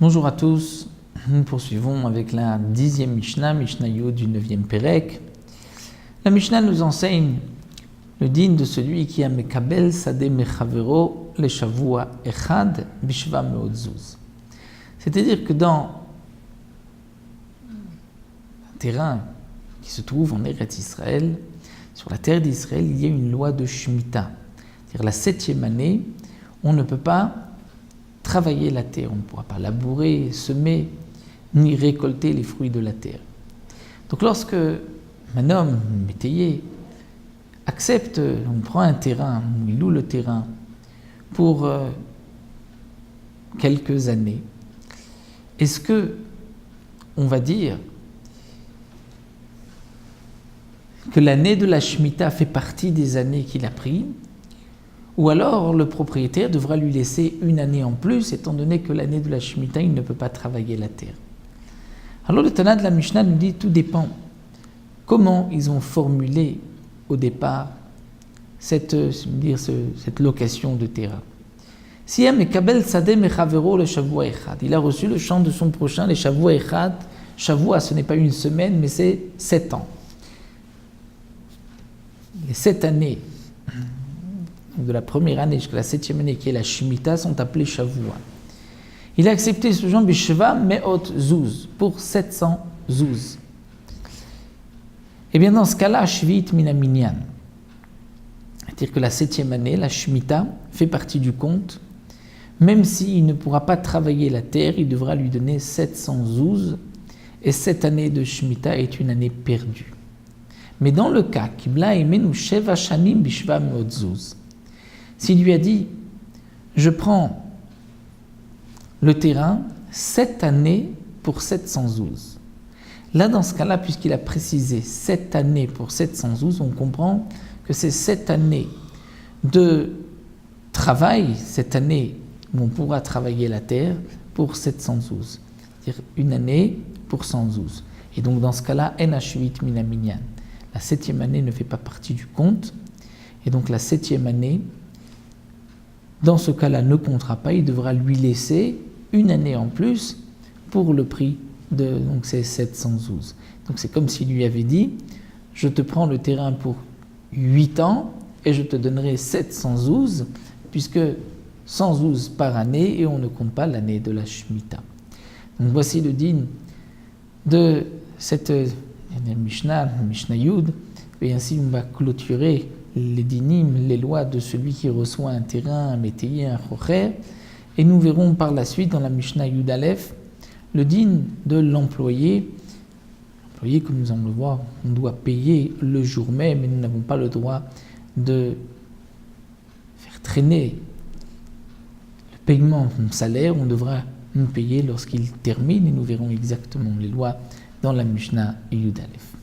Bonjour à tous, nous poursuivons avec la 10e Mishnah, Mishnah Yud du 9e Perek. La Mishnah nous enseigne le din de celui qui a mekabel sadeh mechavero le shavua echad bishva meod zuz. C'est-à-dire que dans un terrain qui se trouve en Eretz Israël, sur la terre d'Israël, il y a une loi de Shemitah. C'est-à-dire la 7e année, on ne peut pas travailler la terre, on ne pourra pas labourer, semer, ni récolter les fruits de la terre. Donc lorsque un homme, un métayer, accepte, on prend un terrain, on loue le terrain pour quelques années, est-ce que on va dire que l'année de la Shemitah fait partie des années qu'il a prises, ou alors le propriétaire devra lui laisser une année en plus, étant donné que l'année de la Shemitah, il ne peut pas travailler la terre. Alors le Tana de la Mishnah nous dit tout dépend comment ils ont formulé au départ cette location de terrain. Si il a reçu le chant de son prochain, les Shavua Echad, Shavua ce n'est pas une semaine, mais c'est 7 ans. Les 7 années de la première année jusqu'à la 7e année, qui est la Shemitah, sont appelées Shavua. Il a accepté ce genre Bishva Meot Zuz, pour 700 Zuz. Et bien dans ce cas-là, Shvit Minaminyan. C'est-à-dire que la 7e année, la Shemitah, fait partie du compte. Même s'il ne pourra pas travailler la terre, il devra lui donner 700 Zuz. Et cette année de Shemitah est une année perdue. Mais dans le cas, Kibla Imenu Sheva Shanim Bishva Meot Zuz, s'il lui a dit, je prends le terrain 7 années pour 700 zouz. Là, dans ce cas-là, puisqu'il a précisé 7 années pour 700 zouz, on comprend que c'est 7 années de travail, cette année où on pourra travailler la terre pour 700 zouz. C'est-à-dire une année pour 100 zouz. Et donc, dans ce cas-là, en hashvit minaminyan. La 7e année ne fait pas partie du compte. Et donc, la 7e année, dans ce cas-là, ne comptera pas, il devra lui laisser une année en plus pour le prix de ces 700 zouz. Donc c'est comme s'il lui avait dit, je te prends le terrain pour 8 ans et je te donnerai 700 zouz, puisque 100 zouz par année et on ne compte pas l'année de la Shemitah. Donc voici le din de cette Mishnah Yud, et ainsi on va clôturer les dinim, les lois de celui qui reçoit un terrain, un métayer, un chocher, et nous verrons par la suite dans la Mishnah Yud Aleph le din de l'employé. L'employé, comme nous allons le voir, on doit payer le jour même, mais nous n'avons pas le droit de faire traîner le paiement de salaire, on devra nous payer lorsqu'il termine, et nous verrons exactement les lois dans la Mishnah Yud Aleph.